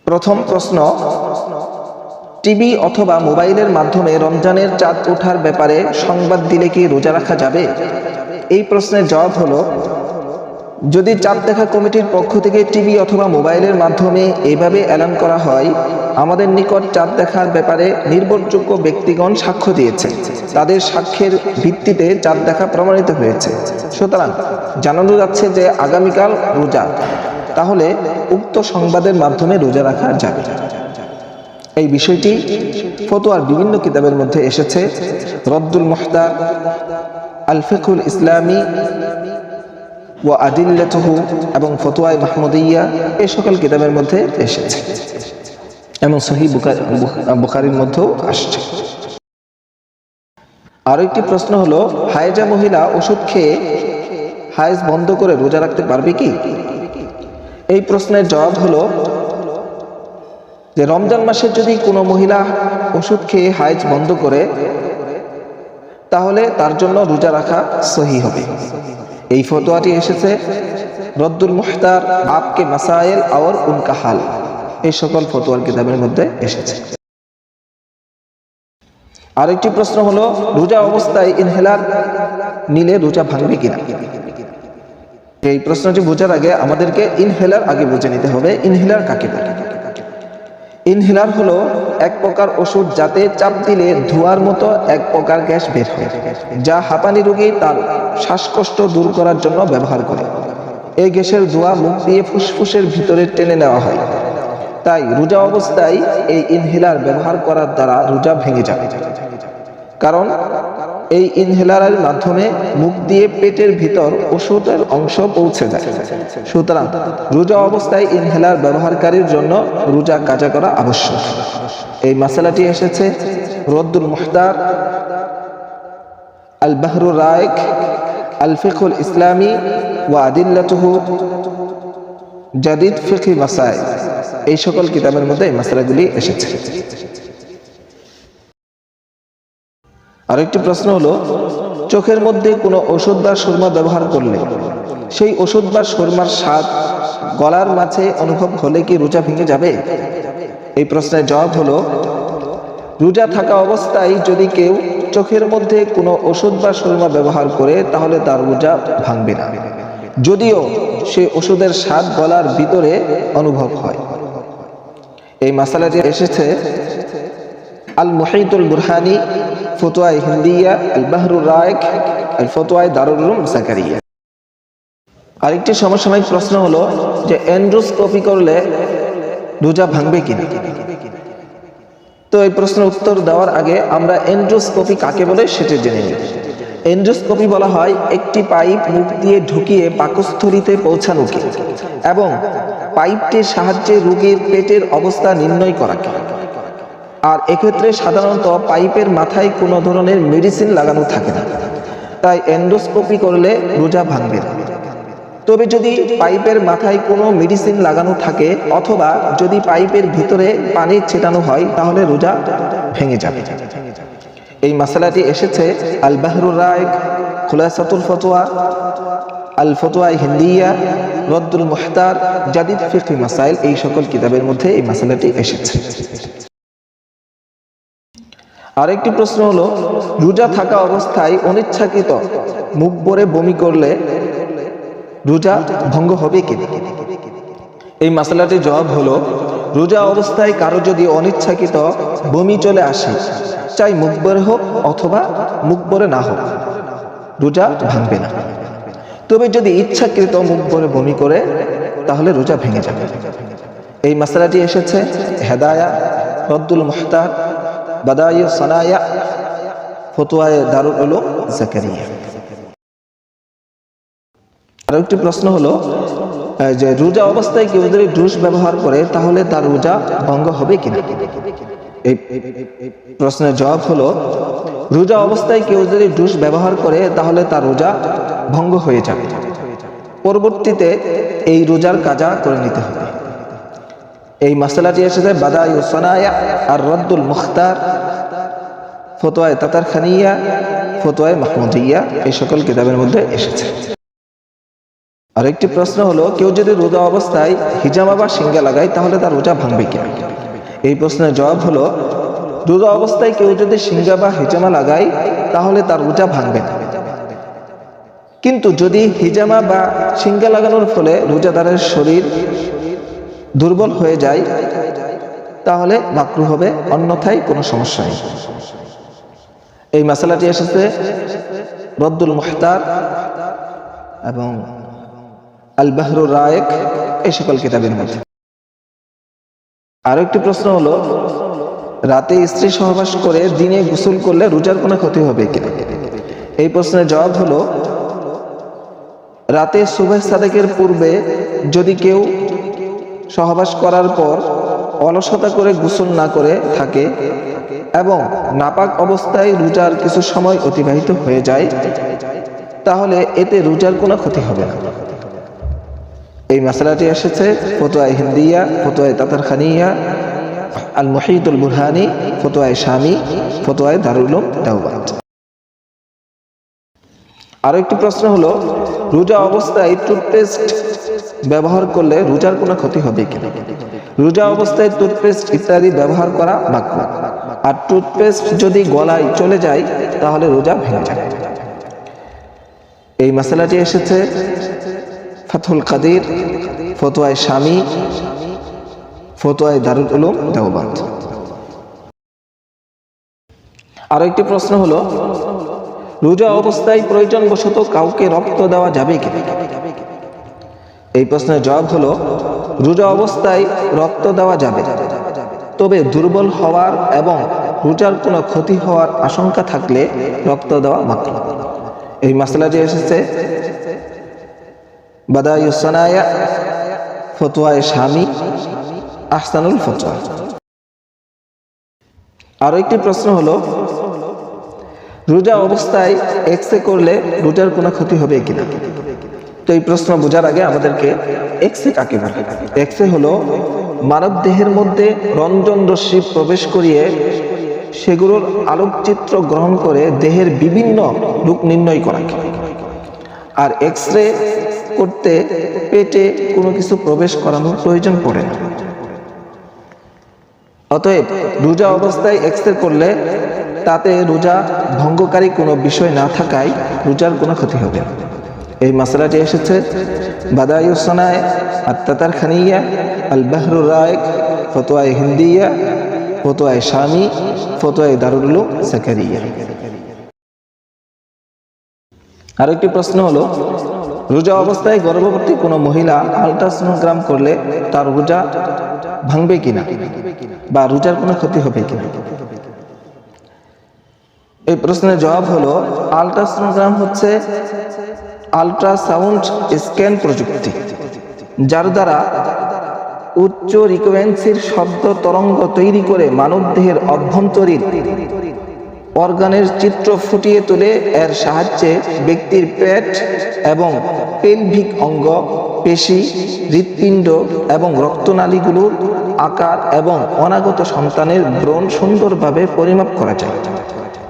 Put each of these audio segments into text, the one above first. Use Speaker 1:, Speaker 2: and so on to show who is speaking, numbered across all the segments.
Speaker 1: প্রথম প্রশ্ন, টিভি অথবা মোবাইলের মাধ্যমে রমজানের চাঁদ ওঠার ব্যাপারে সংবাদ দিলে কি রোজা রাখা যাবে? এই প্রশ্নের জবাব হলো, যদি চাঁদ দেখা কমিটির পক্ষ থেকে টিভি অথবা মোবাইলের মাধ্যমে এভাবে এলান করা হয়, আমাদের নিকট চাঁদ দেখার ব্যাপারে নির্ভরযোগ্য ব্যক্তিগণ সাক্ষ্য দিয়েছে, তাদের সাক্ষ্যের ভিত্তিতে চাঁদ দেখা প্রমাণিত হয়েছে, সুতরাং জানানো যাচ্ছে যে আগামীকাল রোজা, তাহলে উক্ত সংবাদের মাধ্যমে রোজা রাখা যাবে। এই বিষয়টি ফতোয়ার বিভিন্ন কিতাবের মধ্যে এসেছে। রদ্দুল মুহতার, আল ফিকহুল ইসলামী ওয়া আদিল্লাতুহু এবং ফতোয়ায়ে মাহমুদিয়া, এই সকল কিতাবের মধ্যে এসেছে এবং সহিহ বুখারীর মধ্যেও আসছে। আর একটি প্রশ্ন হলো, হায়েজা মহিলা ওষুধ খেয়ে হায়েজ বন্ধ করে রোজা রাখতে পারবে কি? এই প্রশ্নের জবাব হলো যে রমজান মাসে যদি কোনো মহিলা ওষুধ খেয়ে হায়েজ বন্ধ করে, তাহলে তার জন্য রোজা রাখা সহি হবে। এই ফতোয়াটি এসেছে রদ্দুল মুহতার, আপকে মাসাইল আর উনকা হাল, এই সকল ফতোয়ার কিতাবের মধ্যে এসেছে। আরেকটি প্রশ্ন হলো, রোজা অবস্থায় ইনহেলার নিলে রোজা ভাঙবে কিনা? এই প্রশ্নটি বোঝার আগে আমাদেরকে ইনহেলার আগে বুঝে নিতে হবে। ইনহেলার কাকে বলে? ইনহেলার হলো এক প্রকার ওষুধ যাতে চাপ দিলে ধোঁয়ার মতো এক প্রকার গ্যাস বের হয়, যা হাঁপানি রোগী তার শ্বাসকষ্ট দূর করার জন্য ব্যবহার করে। এই গ্যাসের ধোঁয়া মুখ দিয়ে ফুসফুসের ভিতরে টেনে নেওয়া হয়। তাই রোজা অবস্থায় এই ইনহেলার ব্যবহার করার দ্বারা রোজা ভেঙে যাবে, কারণ এই ইনহেলারের মাধ্যমে মুখ দিয়ে পেটের ভিতর ওষুধের অংশ পৌঁছে যায়। সুতরাং রোজা অবস্থায় ইনহেলার ব্যবহারকারীর জন্য রোজা কাজা করা আবশ্যক। এই মাসালাটি এসেছে রদ্দুল মুহতার, আল বাহরুর রায়েক, আল ফিকহুল ইসলামী ওয়া আদিল্লাতুহু, জাদিদ ফিকহি মাসাইল, এই সকল কিতাবের মধ্যে এই মাসালাগুলি এসেছে। আরেকটি প্রশ্ন হলো, চোখের মধ্যে কোনো ওষুধ বা সুরমা ব্যবহার করলে সেই ওষুধ বা সুরমার স্বাদ গলার মাঝে অনুভব হলে কি রোজা ভেঙে যাবে? এই প্রশ্নের জবাব হলো, রোজা থাকা অবস্থায় যদি কেউ চোখের মধ্যে কোনো ওষুধ বা সুরমা ব্যবহার করে, তাহলে তার রোজা ভাঙবে না, যদিও সে ওষুধের স্বাদ গলার ভিতরে অনুভব হয়। এই মাসালাটি এসেছে আল মুহিতুল বুরহানি, ফতোয়ায়ে হিন্দিয়া, আল বাহরুর রায়েক, আল ফতোয়ায়ে দারুল উলুম জাকারিয়া। আরেকটি সমসাময়িক প্রশ্ন হলো যে এন্ডোস্কোপি করলে রোজা ভাঙবে কিনা? তো এই প্রশ্নের উত্তর দেওয়ার আগে আমরা এন্ডোস্কোপি কাকে বলে সেটা জেনে নিই। এন্ডোস্কোপি বলা হয় একটি পাইপ মুখ দিয়ে ঢুকিয়ে পাকস্থলীতে পৌঁছানোকে এবং পাইপটির সাহায্যে রোগীর পেটের অবস্থা নির্ণয় করাকে। আর এক্ষেত্রে সাধারণত পাইপের মাথায় কোনো ধরনের মেডিসিন লাগানো থাকে না, তাই এন্ডোস্কোপি করলে রোজা ভাঙবে না। তবে যদি পাইপের মাথায় কোনো মেডিসিন লাগানো থাকে অথবা যদি পাইপের ভিতরে পানি ছেটানো হয়, তাহলে রোজা ভেঙে যাবে। এই মাসালাটি এসেছে আল বাহরুর রায়েক, খুলাসাতুল ফতোয়া, আল ফতোয়ায়ে হিন্দিয়া, রদ্দুল মুহতার, জাদিদ ফিকহি মাসাইল, এই সকল কিতাবের মধ্যে এই মাসালাটি এসেছে। আরেকটি প্রশ্ন হলো, রোজা থাকা অবস্থায় অনিচ্ছাকৃত মুখ ভরে বমি করলে রোজা ভঙ্গ হবে কি? এই মাসালাটির জবাব হলো, রোজা অবস্থায় কারো যদি অনিচ্ছাকৃত বমি চলে আসে, চাই মুখ ভরে হোক অথবা মুখ ভরে না হোক, রোজা ভাঙবে না। তবে যদি ইচ্ছাকৃত মুখ ভরে বমি করে, তাহলে রোজা ভেঙে যাবে। এই মাসালাটি এসেছে হেদায়া, রদ্দুল মুহতার, বাদায়ু সানায়া, ফতোয়ায়ে দারুল উলুম জাকারিয়া। আরেকটি প্রশ্ন হলো যে রোজা অবস্থায় কেউ যদি ডুস ব্যবহার করে, তাহলে তার রোজা ভঙ্গ হবে কিনা? এই প্রশ্নের জবাব হলো, রোজা অবস্থায় কেউ যদি ডুস ব্যবহার করে, তাহলে তার রোজা ভঙ্গ হয়ে যাবে। পরবর্তীতে এই রোজার কাজা করে নিতে হবে। এই মাসালাটি এসেছে বাদায়ু সানায়া আর রদ্দুল মুখতার, ফতোয়ায়ে তাতারখানিয়া, ফতোয়ায়ে মাহমুদিয়া, এই সকল কিতাবের মধ্যে এসেছে। আরেকটি প্রশ্ন হলো, কেউ যদি রোজা অবস্থায় হিজামা বা সিঙ্গা লাগায় তাহলে তার রোজা ভাঙবে কিনা? এই প্রশ্নের জবাব হলো, রোজা অবস্থায় কেউ যদি সিঙ্গা বা হিজামা লাগায় তাহলে তার রোজা ভাঙবে না। কিন্তু যদি হিজামা বা সিঙ্গা লাগানোর ফলে রোজাদারের শরীর দুর্বল হয়ে যায় তাহলে মাকরুহ হবে, অন্যথায় কোনো সমস্যা নেই। এই মাসালাটি এসেছে রদ্দুল মুহতার এবং আল বাহরুর রায়েক এই সকল কিতাবের মধ্যে। আরো একটি প্রশ্ন হলো, রাতে স্ত্রী সহবাস করে দিনে গোসল করলে রোজার কোনো ক্ষতি হবে কিনা? এই প্রশ্নের জবাব হলো, রাতে সুবহ সাদেকের পূর্বে যদি কেউ সহবাস করার পর অলসতা করে গোসল না করে থাকে এবং নাপাক অবস্থায় রোজার কিছু সময় অতিবাহিত হয়ে যায় তাহলে এতে রোজার কোনো ক্ষতি হবে না। এই মাসালাটি এসেছে ফতোয়ায়ে হিন্দিয়া, ফতোয়ায়ে তাতারখানিয়া, আল মুহিতুল বুরহানি, ফতোয়ায়ে শামি, ফতোয়ায়ে দারুল উলুম দেওবন্দ। আরো একটি প্রশ্ন হলো, রোজা অবস্থায় টুথপেস্ট ব্যবহার করলে রোজার কোনো ক্ষতি হবে কিনা? রোজা অবস্থায় টুথপেস্ট ইত্যাদি ব্যবহার করা মাকরুহ, আর টুথপেস্ট যদি গলায় চলে যায় তাহলে রোজা ভেঙে যায়। এই মাসালাটি এসেছে ফাতহুল কাদির, ফতোয়ায়ে শামি, ফতোয়ায়ে দারুল উলুম দেওবন্দ। আরো একটি প্রশ্ন হলো, রোজা অবস্থায় প্রয়োজনবশত কাউকে রক্ত দেওয়া যাবে কিনা? এই প্রশ্নের জবাব হলো, রোজা অবস্থায় রক্ত দেওয়া যাবে, তবে দুর্বল হওয়ার এবং রোজার কোনো ক্ষতি হওয়ার আশঙ্কা থাকলে রক্ত দেওয়া মাকরুহ। এই মাসলাটি এসেছে বাদায়ুস সানায়া, ফতোয়ায়ে শামি, আহসানুল ফতোয়া। আরো একটি প্রশ্ন হলো, রোজা অবস্থায় এক্সরে করলে রোজার কোনো ক্ষতি হবে কিনা? তো এই প্রশ্ন বোঝার আগে আমাদেরকে এক্সরে কাকে বলে? এক্সরে হলো মানব দেহের মধ্যে রঞ্জন রশ্মি প্রবেশ করিয়ে সেগুলোর আলোকচিত্র গ্রহণ করে দেহের বিভিন্ন রূপ নির্ণয় করা। আর এক্সরে করতে পেটে কোনো কিছু প্রবেশ করানোর প্রয়োজন পড়ে না। অতএব রোজা অবস্থায় এক্সরে করলে তাতে রোজা ভঙ্গকারী কোনো বিষয় না থাকায় রোজার কোনো ক্ষতি হবে না। এই মাসলাটি এসেছে বাদায়ুস সানায়া, আত-তাতারখানিয়া, আল বাহরুর রায়েক, ফতোয়ায়ে হিন্দিয়া, ফতোয়ায়ে শামি, ফতোয়ায়ে দারুল উলুম জাকারিয়া। আরেকটি প্রশ্ন হলো, রোজা অবস্থায় গর্ভবতী কোনো মহিলা আল্ট্রাসোনোগ্রাম করলে তার রোজা ভাঙবে কিনা বা রোজার কোনো ক্ষতি হবে কিনা? এই প্রশ্নের জবাব হলো, আল্ট্রাসোনোগ্রাম হচ্ছে আল্ট্রাসাউন্ড স্ক্যান প্রযুক্তি, যার দ্বারা উচ্চ ফ্রিকোয়েন্সির শব্দ তরঙ্গ তৈরি করে মানবদেহের অভ্যন্তরীণ অর্গানের চিত্র ফুটিয়ে তোলে। এর সাহায্যে ব্যক্তির পেট এবং পেলভিক অঙ্গ, পেশি, হৃৎপিণ্ড এবং রক্তনালীগুলোর আকার এবং অনাগত সন্তানের ভ্রূণ সুন্দরভাবে পরিমাপ করা যায়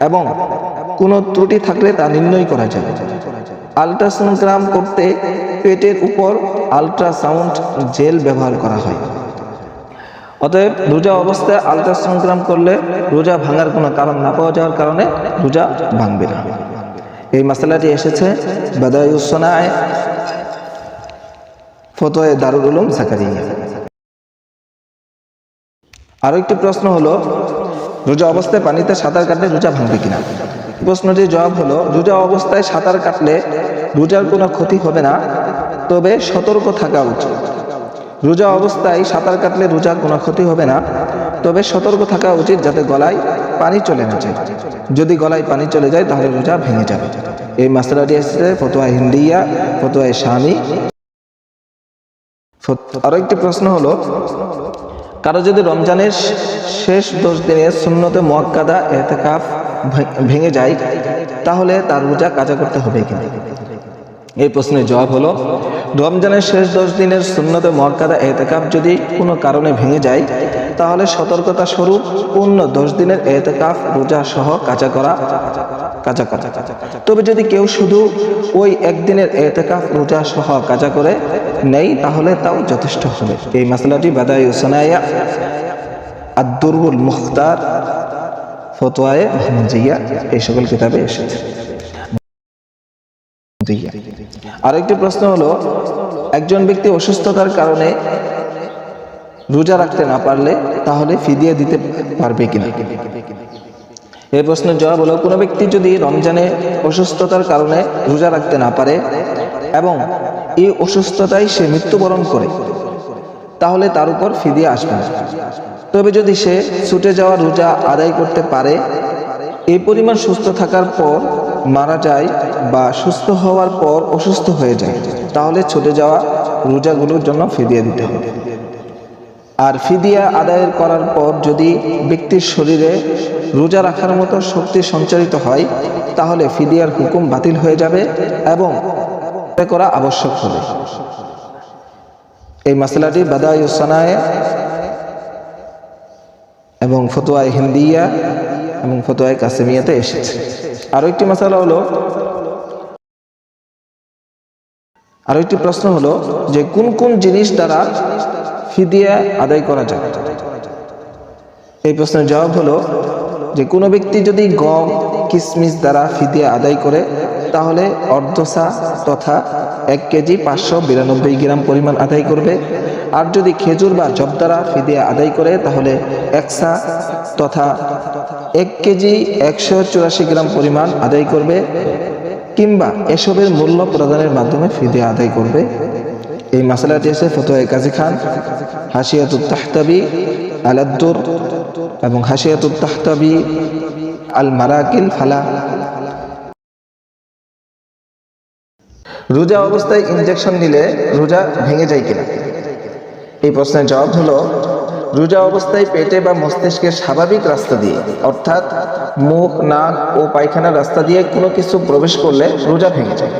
Speaker 1: এবং কোনো ত্রুটি থাকলে তা নির্ণয় করা যায়। আল্ট্রাসোনোগ্রাম করতে পেটের উপর আল্ট্রাসাউন্ড জেল ব্যবহার করা হয়। অতএব রোজা অবস্থায় আল্ট্রাসোনোগ্রাম করলে রোজা ভাঙার কোনো কারণ না পাওয়া যাওয়ার কারণে রোজা ভাঙবে না। এই মাসালাটি এসেছে বাদায়ুস সানায়া, ফতোয়ায়ে দারুল উলুম জাকারিয়া। আরো একটি প্রশ্ন হলো, রোজা অবস্থায় পানিতে সাঁতার কাটলে রোজা ভাঙবে কিনা? প্রশ্নটির জবাব হলো, রোজা অবস্থায় সাঁতার কাটলে রোজার কোনো ক্ষতি হবে না, তবে সতর্ক থাকা উচিত। রোজা অবস্থায় সাঁতার কাটলে রোজার কোনো ক্ষতি হবে না, তবে সতর্ক থাকা উচিত যাতে গলায় পানি চলে না যায়। যদি গলায় পানি চলে যায় তাহলে রোজা ভেঙে যাবে। এই মাসলাটি এসেছে ফতোয়ায়ে হিন্দিয়া, ফতোয়ায়ে শামি। আরো একটি প্রশ্ন হলো, কারো যদি রমজানের শেষ 10 দিনের সুন্নতে মুআক্কাদা ইতিকাফ ভেঙে যায় তাহলে তার রোজা কাজা করতে হবে কিনা? এই প্রশ্নের জবাব হলো, রমজানের শেষ 10 দিনের সুন্নতে মুআক্কাদা ইতিকাফ যদি কোনো কারণে ভেঙে যায় তাহলে সতর্কতা স্বরূপ পূর্ণ 10 দিনের ইতিকাফ রোজা সহ কাজা করা কাজা করা। তবে যদি কেউ শুধু ওই একদিনের ইতিকাফ রোজা সহ কাজা করে নেই তাহলে তাও যথেষ্ট হবে। এই মাসলাটি বাদায়ু সানায়া আদ-দুররুল মুখতার, ফতোয়ায়ে মুহাম্মদিয়া এই সকল কিতাবে এসেছে। আরেকটি প্রশ্ন হলো, একজন ব্যক্তি অসুস্থতার কারণে রোজা রাখতে না পারলে তাহলে ফিদিয়া দিতে পারবে কিনা? এই প্রশ্নের জবাব হলো, কোনো ব্যক্তি যদি রমজানে অসুস্থতার কারণে রোজা রাখতে না পারে এবং এই অসুস্থতায় সে মৃত্যুবরণ করে তাহলে তার উপর ফিদিয়া আসবে না। তবে যদি সে ছুটে যাওয়া রোজা আদায় করতে পারে, এই পরিমাণ সুস্থ থাকার পর মারা যায় বা সুস্থ হওয়ার পর অসুস্থ হয়ে যায়, তাহলে ছুটে যাওয়া রোজাগুলোর জন্য ফিদিয়া দিতে হবে। আর ফিদিয়া আদায়ের করার পর যদি ব্যক্তির শরীরে রোজা রাখার মতো শক্তি সঞ্চারিত হয় তাহলে ফিদিয়ার হুকুম বাতিল হয়ে যাবে এবং করা আবশ্যক হবে। এই মাসলাটি বাদায়ুস সানায়ে এবং ফতোয়ায়ে হিন্দিয়া এবং ফতোয়ায়ে কাসেমিয়াতে এসেছে। আরো একটি মাসালা হলো, আরো একটি প্রশ্ন হলো যে কোন কোন জিনিস দ্বারা ফিদিয়া আদায় করা যায়? এই প্রশ্নের জবাব হলো যে কোনো ব্যক্তি যদি গম কিশমিশ দ্বারা ফিদিয়া আদায় করে তাহলে অর্ধসা তথা 1 কেজি 592 গ্রাম পরিমাণ আদায় করবে। আর যদি খেজুর বা জব দ্বারা ফিদিয়া আদায় করে তাহলে 1 সা তথা 1 কেজি 184 গ্রাম পরিমাণ আদায় করবে, কিংবা এসবের মূল্য প্রদানের মাধ্যমে ফিদিয়া আদায় করবে। এই মাসালাটি আছে ফতোয়া কাজী খান, হাশিয়াতুত তাহতাবি আলাদ্দুর এবং হাশিয়াতুত তাহতাবি আল মারাকিল ফালা। রোজা অবস্থায় ইনজেকশন নিলে রোজা ভেঙে যায় কিনা? এই প্রশ্নের জবাব হলো, রোজা অবস্থায় পেটে বা মস্তিষ্কের স্বাভাবিক রাস্তা দিয়ে অর্থাৎ মুখ, নাক ও পায়খানার রাস্তা দিয়ে কোনো কিছু প্রবেশ করলে রোজা ভেঙে যায়।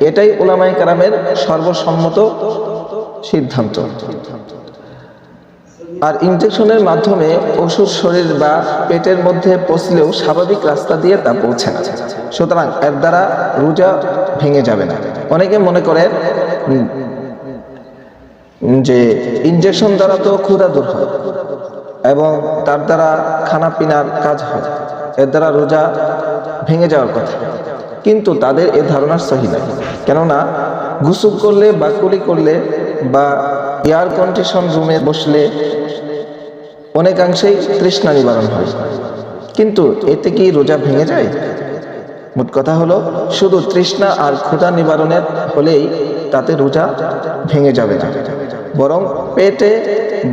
Speaker 1: এটাই উলামায়ে কেরামের সর্বসম্মত সিদ্ধান্ত। আর ইনজেকশনের মাধ্যমে ওষুধ শরীর বা পেটের মধ্যে পৌঁছলেও স্বাভাবিক রাস্তা দিয়ে তা পৌঁছে না, সুতরাং এর দ্বারা রোজা ভেঙে যাবে না। অনেকে মনে করে যে ইনজেকশন দ্বারা তো ক্ষুধা দূর হয় এবং তার দ্বারা খানা পিনার কাজ হয়, এর দ্বারা রোজা ভেঙে যাওয়ার কথা, কিন্তু তাদের এ ধারণা সহি নয়। কেননা গোসল করলে বা কুলি করলে বা এয়ার কন্ডিশন রুমে বসলে অনেকাংশেই তৃষ্ণা নিবারণ হয়, কিন্তু এতে কি রোজা ভেঙে যায়? মোট কথা হলো, শুধু তৃষ্ণা আর ক্ষুধা নিবারণের হলেই তাতে রোজা ভেঙে যাবে না, বরং পেটে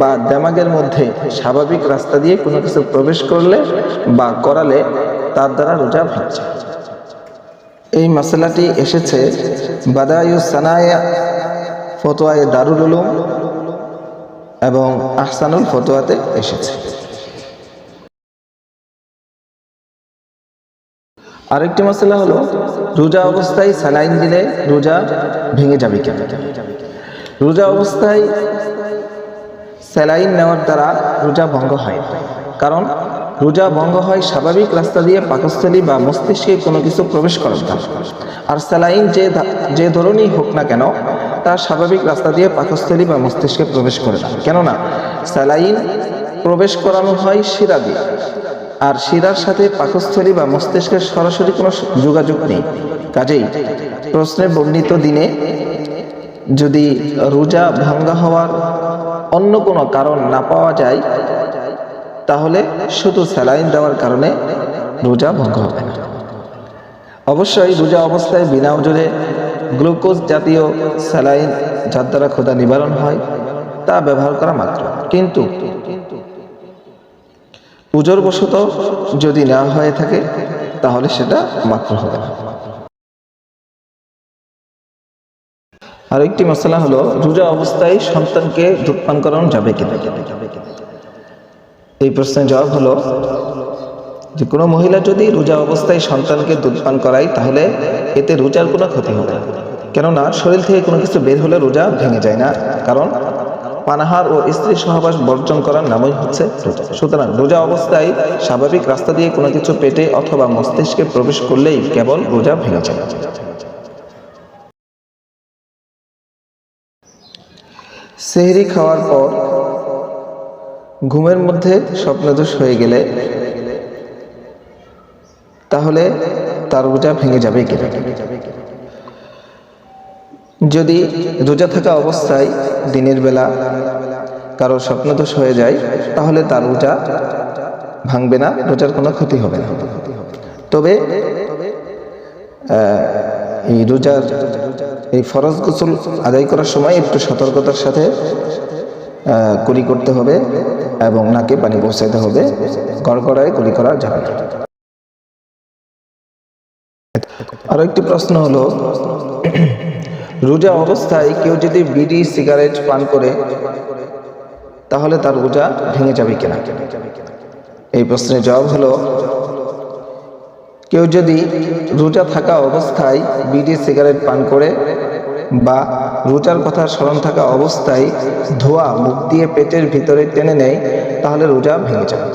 Speaker 1: বা দেমাগের মধ্যে স্বাভাবিক রাস্তা দিয়ে কোনো কিছু প্রবেশ করলে বা করালে তার দ্বারা রোজা ভেঙে যায়। এই মাসালাটি এসেছে বাদায়ুস সানায়া ফতোয়ায়ে দারুল উলুম এবং আহসানুল ফতোয়াতে এসেছে। আরেকটি মাসালা হলো, রোজা অবস্থায় স্যালাইন দিলে রোজা ভেঙে যাবে কেন? রোজা অবস্থায় স্যালাইন নেওয়ার দ্বারা রোজা ভঙ্গ হয়, কারণ রোজা ভঙ্গ হয় স্বাভাবিক রাস্তা দিয়ে পাকস্থলী বা মস্তিষ্কে কোনো কিছু প্রবেশ করার দ্বারা। আর স্যালাইন যে ধরনেরই হোক না কেন তার স্বাভাবিক রাস্তা দিয়ে পাকস্থলী বা মস্তিষ্কে প্রবেশ করে না, কেননা স্যালাইন প্রবেশ করানো হয় শিরা দিয়ে, আর শিরার সাথে পাকস্থলী বা মস্তিষ্কের সরাসরি কোনো যোগাযোগ নেই। কাজেই প্রশ্নে বর্ণিত দিনে যদি রোজা ভাঙ্গা হওয়ার অন্য কোনো কারণ না পাওয়া যায় তাহলে শুধু স্যালাইন দেওয়ার কারণে রোজা ভঙ্গ হবে না। অবশ্যই রোজা অবস্থায় বিনা ওজরে গ্লুকোজ জাতীয় স্যালাইন যার দ্বারা ক্ষুধা নিবারণ হয় তা ব্যবহার করা মাত্র, কিন্তু ওজরবশত যদি নেওয়া হয়ে থাকে তাহলে সেটা মাত্র হবে না। আর একটি মশলা হলো, রোজা অবস্থায় সন্তানকে দুধ পান করানো যাবে কিনা? এই প্রশ্নের জবাব হলো যে কোনো মহিলা যদি রোজা অবস্থায় সন্তানকে দুধ পান করায় তাহলে এতে রোজার কোনো ক্ষতি হবে না, কেননা শরীর থেকে কোনো কিছু বের হলে রোজা ভেঙে যায় না, কারণ পানাহার ও স্ত্রী সহবাস বর্জন করার নামই হচ্ছে রোজা। সুতরাং রোজা অবস্থায় স্বাভাবিক রাস্তা দিয়ে কোনো কিছু পেটে অথবা মস্তিষ্কে প্রবেশ করলেই কেবল রোজা ভেঙে যায়। সেহরি খাওয়ার পর ঘুমের মধ্যে স্বপ্নদোষ হয়ে গেলে তাহলে তার রোজা ভেঙে যাবে কিনা? যদি রোজা থাকা অবস্থায় দিনের বেলা কারো স্বপ্নদোষ হয়ে যায় তাহলে তার রোজা ভাঙবে না, রোজার কোনো ক্ষতি হবে না। তবে এই রোজার এই ফরজ গোসল আদায় করার সময় একটু সতর্কতার সাথে কুলি করতে হবে এবং নাকে পানি পৌঁছাতে হবে, গড়গড়ায় কুলি করা যাবে না। আরো একটি প্রশ্ন হলো, রোজা অবস্থায় কেউ যদি বিড়ি সিগারেট পান করে তাহলে তার রোজা ভেঙে যাবে কিনা? এই প্রশ্নের জবাব হলো, কেউ যদি রোজা থাকা অবস্থায় বিড়ি সিগারেট পান করে বা রোজার কথা স্মরণ থাকা অবস্থায় ধোঁয়া মুখ দিয়ে পেটের ভিতরে টেনে নেয় তাহলে রোজা ভেঙে যাবে।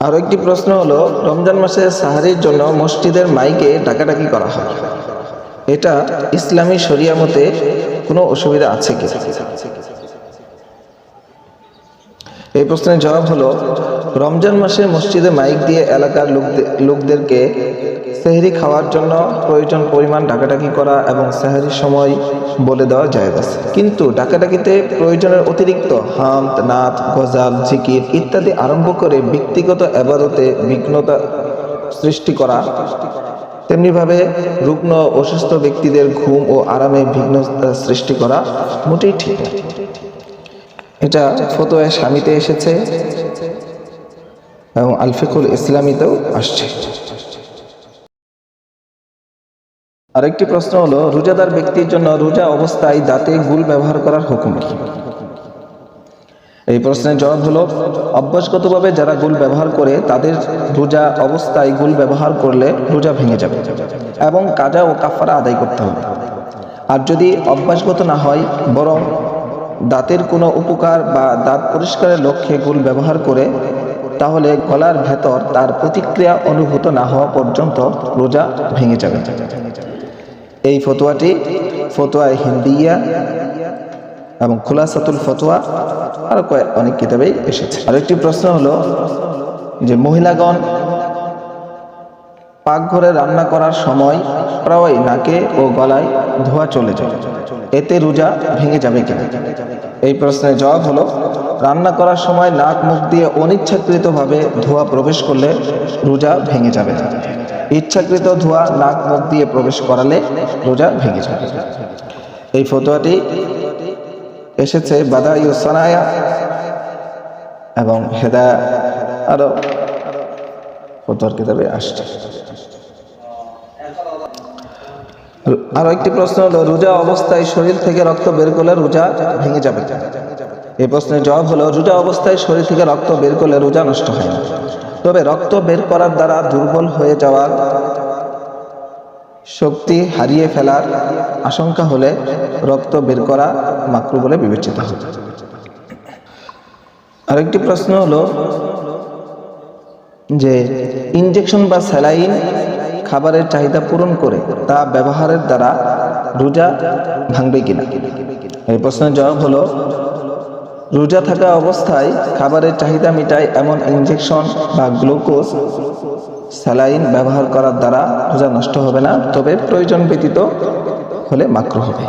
Speaker 1: আরো একটি প্রশ্ন হলো, রমজান মাসে সাহারির জন্য মসজিদের মাইকে ডাকাডাকি করা হয়, এটা ইসলামী শরিয়া মতে কোনো অসুবিধা আছে কি? এই প্রশ্নের জবাব হলো, রমজান মাসে মসজিদে মাইক দিয়ে এলাকার লোকদেরকে সেহরি খাওয়ার জন্য প্রয়োজন পরিমাণ ডাকাডাকি করা এবং সেহরির সময় বলে দেওয়া জায়েজ আছে। কিন্তু ডাকাডাকিতে প্রয়োজনের অতিরিক্ত হামদ, নাত, গজাল, জিকির ইত্যাদি আরম্ভ করে ব্যক্তিগত ইবাদতে বিঘ্নতা সৃষ্টি করা, তেমনিভাবে রুগ্ন অসুস্থ ব্যক্তিদের ঘুম ও আরামে বিঘ্ন সৃষ্টি করা মোটেই ঠিক না। এটা ফতোয়া শামিতে এসেছে এবং আল ফিকুল ইসলামীতেও আসছে। আরেকটি প্রশ্ন হলো, রোজাদার ব্যক্তির জন্য রোজা অবস্থায় দাঁতে গুল ব্যবহার করার হুকুম কি? এই প্রশ্নের জবাব হলো, অভ্যাসগতভাবে যারা গুল ব্যবহার করে তাদের রোজা অবস্থায় গুল ব্যবহার করলে রোজা ভেঙে যাবে এবং কাজা ও কাফারা আদায় করতে হবে। আর যদি অভ্যাসগত না হয় বরং দাঁতের কোনো উপকার বা দাঁত পরিষ্কারের লক্ষ্যে গুল ব্যবহার করে তাহলে গলার ভেতর তার প্রতিক্রিয়া অনুভূত না হওয়া পর্যন্ত রোজা ভেঙে যাবে। এই ফতোয়াটি ফতোয়া হিন্দিয়া এবং খুলাসাতুল ফতোয়া আরো অনেক কিতাবেই এসেছে। আরেকটি প্রশ্ন হলো যে মহিলাগণ পাকঘরে রান্না করার সময় প্রায়ই নাকে ও গলায় ধোঁয়া চলে যায়, এতে রোজা ভেঙে যাবে কিনা? এই প্রশ্নের জবাব হলো, রান্না করার সময় নাক মুখ দিয়ে অনিচ্ছাকৃতভাবে ধোঁয়া প্রবেশ করলে রোজা ভেঙে যাবে না। ইচ্ছাকৃত ধোঁয়া নাক মুখ দিয়ে প্রবেশ করালে রোজা ভেঙে যাবে। এই ফতোয়াটি এসেছে বাদাইউস সানায়া এবং হেদায়া আরো ফতোয়ার কিতাবে আসছে। আরো একটি প্রশ্ন হলো, রোজা অবস্থায় শরীর থেকে রক্ত বের করলে রোজা ভেঙে যাবে। এই প্রশ্নের জবাব হলো, রোজা অবস্থায় শরীর থেকে রক্ত বের করলে রোজা নষ্ট হয় না। তবে রক্ত বের করার দ্বারা দুর্বল হয়ে যাওয়ার, শক্তি হারিয়ে ফেলার আশঙ্কা হলে রক্ত বের করা মাকরুহ বলে বিবেচিত হবে। আরেকটি প্রশ্ন হলো যে ইনজেকশন বা স্যালাইন খাবারের চাহিদা পূরণ করে তা ব্যবহারের দ্বারা রোজা ভাঙবে কিনা? এই প্রশ্নের জবাব হলো, রোজা থাকা অবস্থায় খাবারের চাহিদা মিটায় এমন ইনজেকশন বা গ্লুকোজ স্যালাইন ব্যবহার করার দ্বারা রোজা নষ্ট হবে না, তবে প্রয়োজন ব্যতীত হলে মাকরুহ হবে।